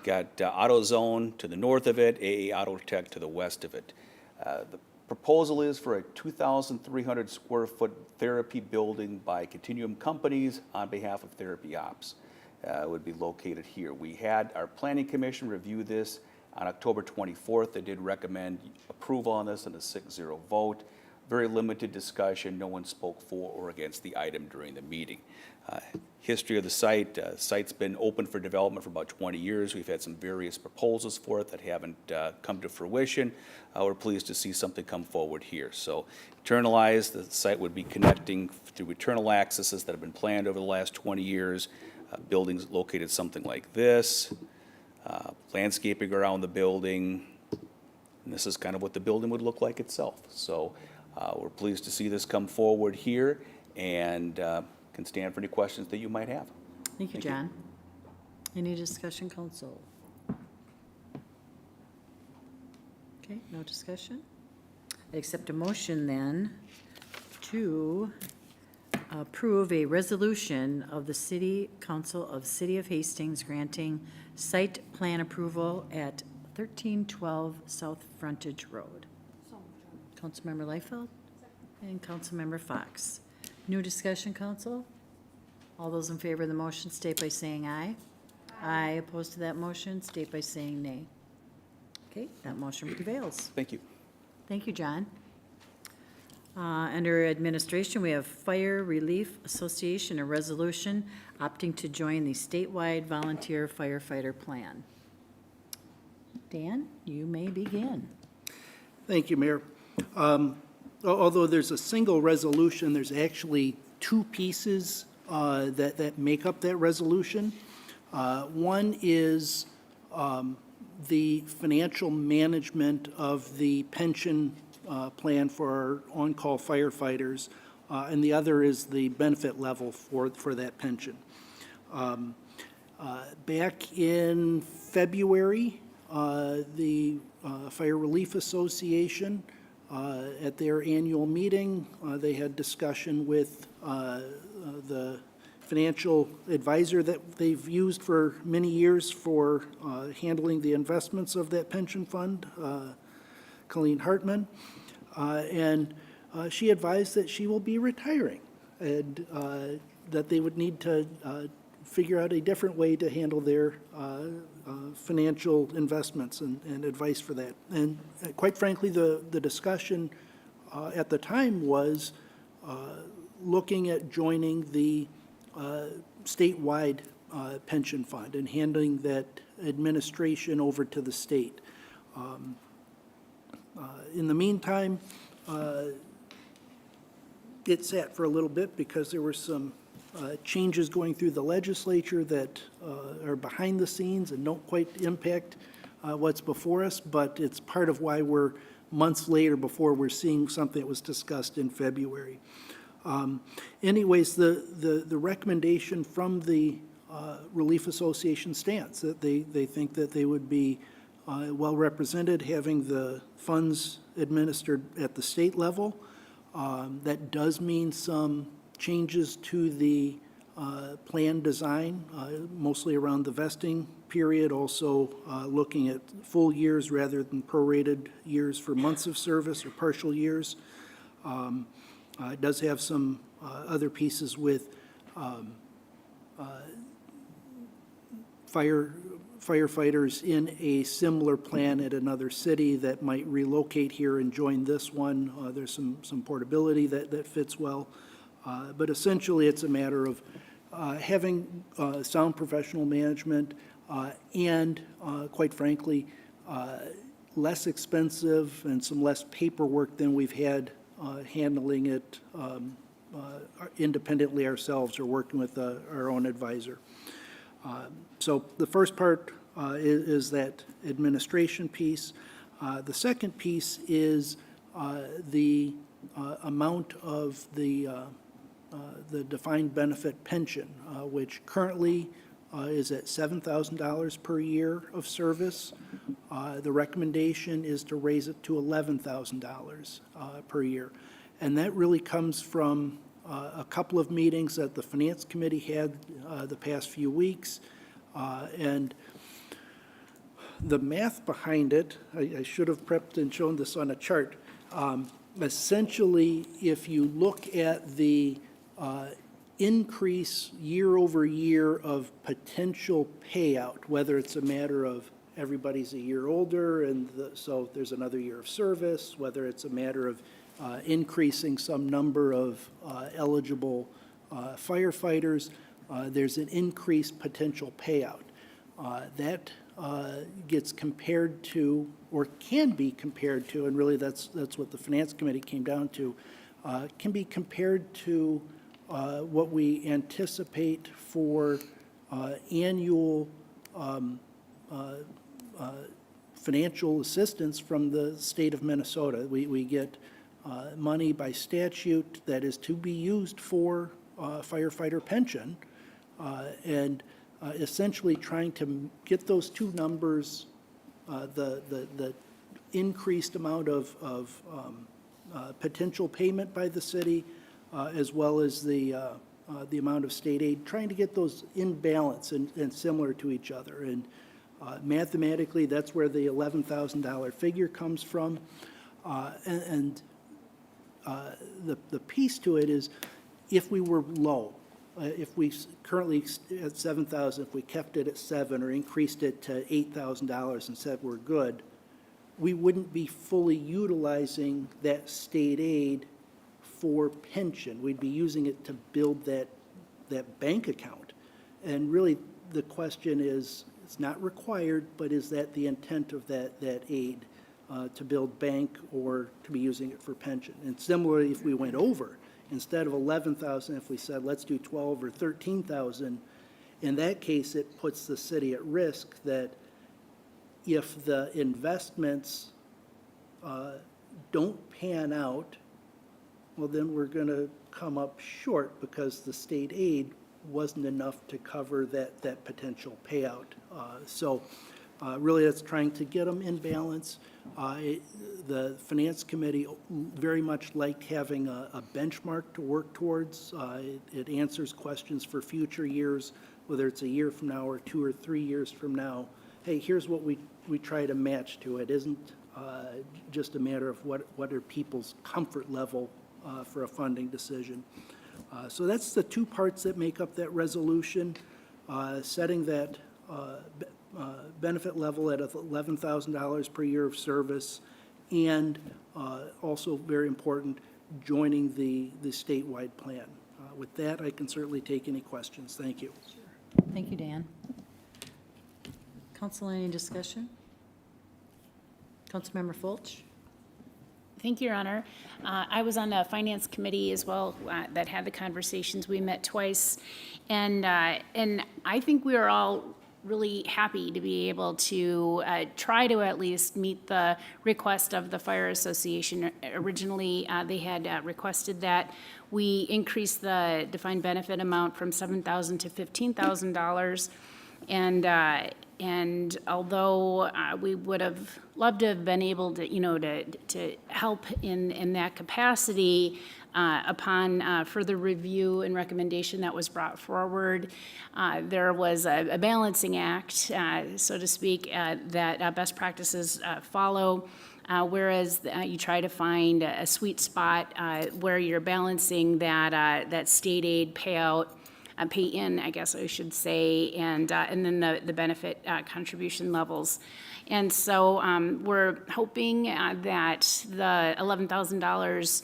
Got AutoZone to the north of it, AA Auto Tech to the west of it. The proposal is for a 2,300 square foot therapy building by Continuum Companies on behalf of Therapy Ops. It would be located here. We had our planning commission review this on October 24th. They did recommend approval on this in a 6-0 vote. Very limited discussion. No one spoke for or against the item during the meeting. History of the site. Site's been open for development for about 20 years. We've had some various proposals for it that haven't come to fruition. We're pleased to see something come forward here. So internalized, the site would be connecting through internal accesses that have been planned over the last 20 years. Buildings located something like this. Landscaping around the building. And this is kind of what the building would look like itself. So we're pleased to see this come forward here, and can stand for any questions that you might have. Thank you, John. Any discussion, council? Okay, no discussion? I accept a motion then to approve a resolution of the City Council of City of Hastings granting site plan approval at 1312 South Frontage Road. Councilmember Liefeld and Councilmember Fox. New discussion, council? All those in favor of the motion state by saying aye. Aye. Opposed to that motion, state by saying nay. Okay, that motion prevails. Thank you. Thank you, John. Under administration, we have Fire Relief Association, a resolution opting to join the statewide volunteer firefighter plan. Dan, you may begin. Thank you, Mayor. Although there's a single resolution, there's actually two pieces that make up that resolution. One is the financial management of the pension plan for our on-call firefighters, and the other is the benefit level for that pension. Back in February, the Fire Relief Association, at their annual meeting, they had discussion with the financial advisor that they've used for many years for handling the investments of that pension fund, Colleen Hartman, and she advised that she will be retiring and that they would need to figure out a different way to handle their financial investments and advice for that. And quite frankly, the discussion at the time was looking at joining the statewide pension fund and handing that administration over to the state. In the meantime, it sat for a little bit because there were some changes going through the legislature that are behind the scenes and don't quite impact what's before us, but it's part of why we're months later before we're seeing something that was discussed in February. Anyways, the recommendation from the Relief Association stands, that they think that they would be well represented having the funds administered at the state level. That does mean some changes to the plan design, mostly around the vesting period, also looking at full years rather than prorated years for months of service or partial years. It does have some other pieces with firefighters in a similar plan at another city that might relocate here and join this one. There's some portability that fits well. But essentially, it's a matter of having sound professional management and, quite frankly, less expensive and some less paperwork than we've had handling it independently ourselves or working with our own advisor. So the first part is that administration piece. The second piece is the amount of the defined benefit pension, which currently is at $7,000 per year of service. The recommendation is to raise it to $11,000 per year. And that really comes from a couple of meetings that the Finance Committee had the past few weeks. And the math behind it, I should have prepped and shown this on a chart. Essentially, if you look at the increase year over year of potential payout, whether it's a matter of everybody's a year older and so there's another year of service, whether it's a matter of increasing some number of eligible firefighters, there's an increased potential payout. That gets compared to, or can be compared to, and really that's what the Finance Committee came down to, can be compared to what we anticipate for annual financial assistance from the state of Minnesota. We get money by statute that is to be used for firefighter pension, and essentially trying to get those two numbers, the increased amount of potential payment by the city, as well as the amount of state aid, trying to get those in balance and similar to each other. And mathematically, that's where the $11,000 figure comes from. The piece to it is, if we were low, if we currently at 7,000, if we kept it at 7 or increased it to $8,000 and said we're good, we wouldn't be fully utilizing that state aid for pension. We'd be using it to build that bank account. And really, the question is, it's not required, but is that the intent of that aid, to build bank or to be using it for pension? And similarly, if we went over, instead of 11,000, if we said, let's do 12 or 13,000, in that case, it puts the city at risk that if the investments don't pan out, well, then we're going to come up short because the state aid wasn't enough to cover that potential payout. So really, that's trying to get them in balance. The Finance Committee very much liked having a benchmark to work towards. It answers questions for future years, whether it's a year from now or 2 or 3 years from now. Hey, here's what we try to match to. It isn't just a matter of what are people's comfort level for a funding decision. So that's the two parts that make up that resolution, setting that benefit level at $11,000 per year of service, and also very important, joining the statewide plan. With that, I can certainly take any questions. Thank you. Thank you, Dan. Council, any discussion? Councilmember Fulch? Thank you, Your Honor. I was on the Finance Committee as well that had the conversations. We met twice. And I think we are all really happy to be able to try to at least meet the request of the Fire Association. Originally, they had requested that we increase the defined benefit amount from $7,000 to $15,000. And although we would have loved to have been able to, to help in that capacity, upon further review and recommendation that was brought forward, there was a balancing act, so to speak, that best practices follow. Whereas you try to find a sweet spot where you're balancing that state aid payout, pay in, I guess I should say, and then the benefit contribution levels. And so we're hoping that the $11,000,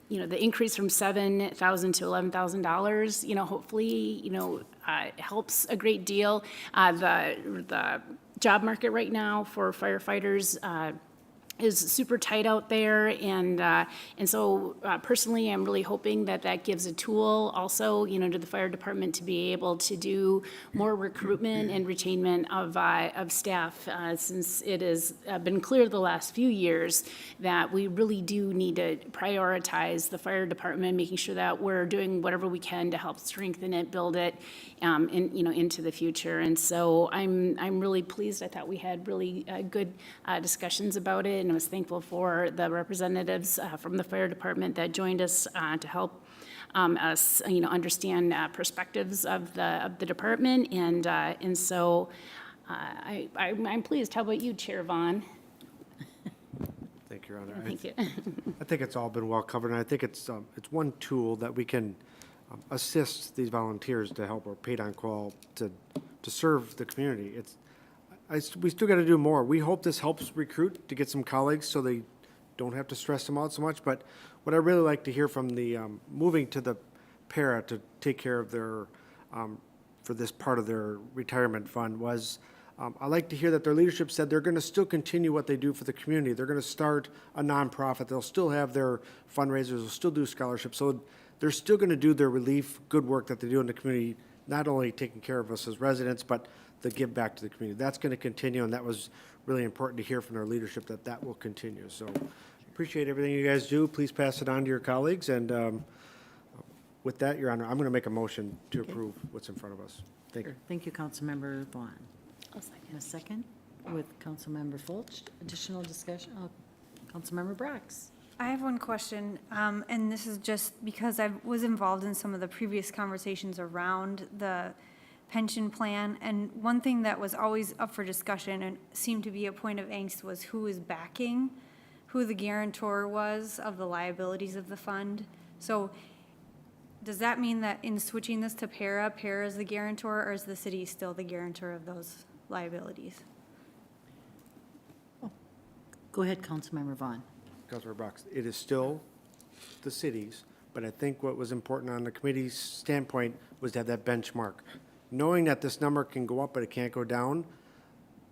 the increase from $7,000 to $11,000, hopefully, helps a great deal. The job market right now for firefighters is super tight out there, and so personally, I'm really hoping that that gives a tool also, to the fire department to be able to do more recruitment and retainment of staff, since it has been clear the last few years that we really do need to prioritize the fire department, making sure that we're doing whatever we can to help strengthen it, build it, into the future. And so I'm really pleased. I thought we had really good discussions about it, and I was thankful for the representatives from the fire department that joined us to help us, understand perspectives of the department, and so I'm pleased. How about you, Chair Vaughn? Thank you, Your Honor. Thank you. I think it's all been well covered, and I think it's one tool that we can assist these volunteers to help our paid-on-call to serve the community. We still got to do more. We hope this helps recruit to get some colleagues so they don't have to stress them out so much. But what I really like to hear from the moving to the para to take care of their for this part of their retirement fund was I like to hear that their leadership said they're going to still continue what they do for the community. They're going to start a nonprofit. They'll still have their fundraisers. They'll still do scholarships. So they're still going to do their relief good work that they do in the community, not only taking care of us as residents, but the give back to the community. That's going to continue, and that was really important to hear from their leadership that that will continue. So appreciate everything you guys do. Please pass it on to your colleagues. And with that, Your Honor, I'm going to make a motion to approve what's in front of us. Thank you. Thank you, Councilmember Vaughn. I'll second. And a second with Councilmember Fulch. Additional discussion? Councilmember Brox. I have one question, and this is just because I was involved in some of the previous conversations around the pension plan, and one thing that was always up for discussion and seemed to be a point of angst was who the guarantor was of the liabilities of the fund. So does that mean that in switching this to para is the guarantor, or is the city still the guarantor of those liabilities? Go ahead, Councilmember Vaughn. Councilor Brox, it is still the cities, but I think what was important on the committee's standpoint was to have that benchmark. Knowing that this number can go up, but it can't go down,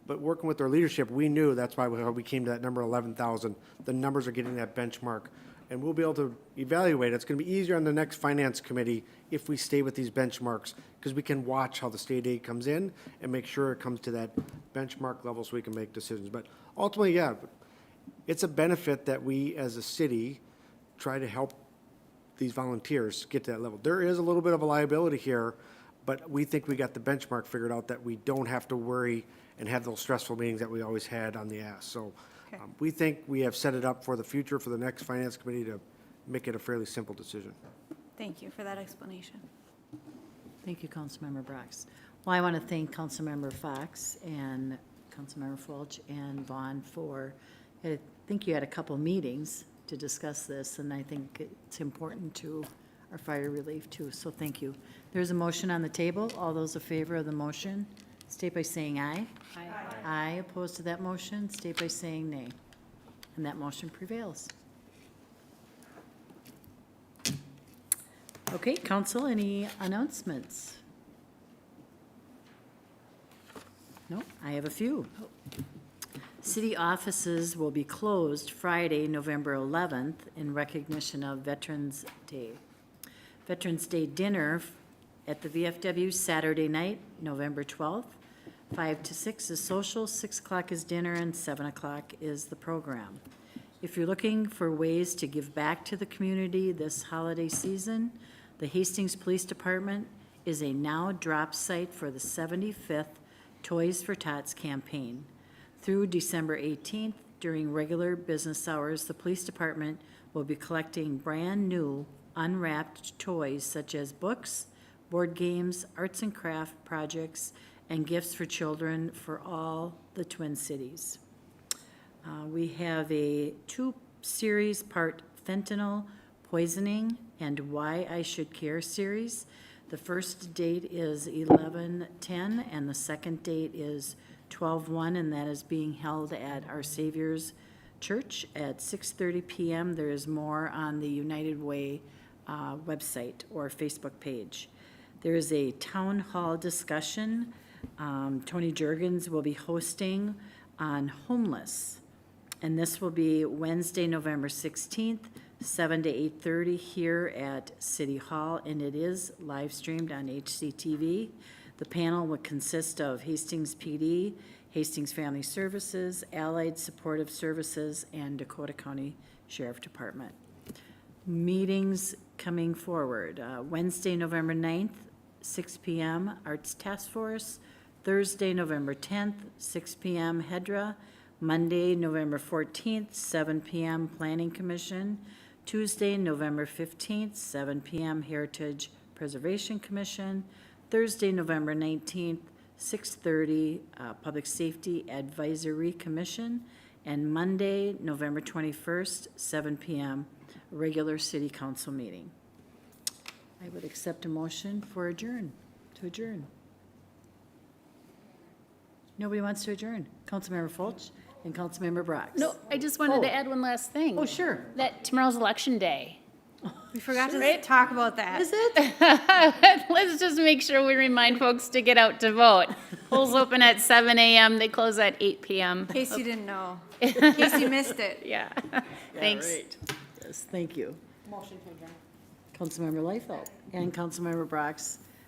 but working with their leadership, we knew that's why we came to that number 11,000. The numbers are getting that benchmark, and we'll be able to evaluate it. It's going to be easier on the next finance committee if we stay with these benchmarks, because we can watch how the state aid comes in and make sure it comes to that benchmark level so we can make decisions. But ultimately, yeah, it's a benefit that we as a city try to help these volunteers get to that level. There is a little bit of a liability here, but we think we got the benchmark figured out that we don't have to worry and have those stressful meetings that we always had on the ask. So Okay. we think we have set it up for the future for the next finance committee to make it a fairly simple decision. Thank you for that explanation. Thank you, Councilmember Brox. Well, I want to thank Councilmember Fox and Councilmember Fulch and Vaughn for, I think you had a couple meetings to discuss this, and I think it's important to our fire relief too, so thank you. There's a motion on the table. All those in favor of the motion, state by saying aye. Aye. Aye, opposed to that motion, state by saying nay. And that motion prevails. Okay, council, any announcements? No, I have a few. City offices will be closed Friday, November 11th, in recognition of Veterans Day. Veterans Day dinner at the VFW Saturday night, November 12th. 5 to 6 is social, 6 o'clock is dinner, and 7 o'clock is the program. If you're looking for ways to give back to the community this holiday season, the Hastings Police Department is a now drop site for the 75th Toys for Tots campaign. Through December 18th, during regular business hours, the police department will be collecting brand-new unwrapped toys such as books, board games, arts and craft projects, and gifts for children for all the Twin Cities. We have a 2-series part fentanyl poisoning and Why I Should Care series. The first date is 11/10, and the second date is 12/1, and that is being held at Our Savior's Church at 6:30 p.m. There is more on the United Way website or Facebook page. There is a town hall discussion. Tony Jurgens will be hosting on homeless, and this will be Wednesday, November 16th, 7 to 8:30 here at City Hall, and it is live streamed on HCTV. The panel would consist of Hastings PD, Hastings Family Services, Allied Supportive Services, and Dakota County Sheriff Department. Meetings coming forward. Wednesday, November 9th, 6 p.m., Arts Task Force. Thursday, November 10th, 6 p.m., HEDRA. Monday, November 14th, 7 p.m., Planning Commission. Tuesday, November 15th, 7 p.m., Heritage Preservation Commission. Thursday, November 19th, 6:30, Public Safety Advisory Commission. And Monday, November 21st, 7 p.m., regular City Council meeting. I would accept a motion to adjourn. Nobody wants to adjourn. Councilmember Fulch and Councilmember Brox. No, I just wanted to add one last thing. Oh, sure. That tomorrow's Election Day. We forgot to talk about that. Is it? Let's just make sure we remind folks to get out to vote. Polls open at 7 a.m., they close at 8 p.m. In case you didn't know, in case you missed it. Yeah, thanks. Yes, thank you. Motion to adjourn. Councilmember Leifeld and Councilmember Brox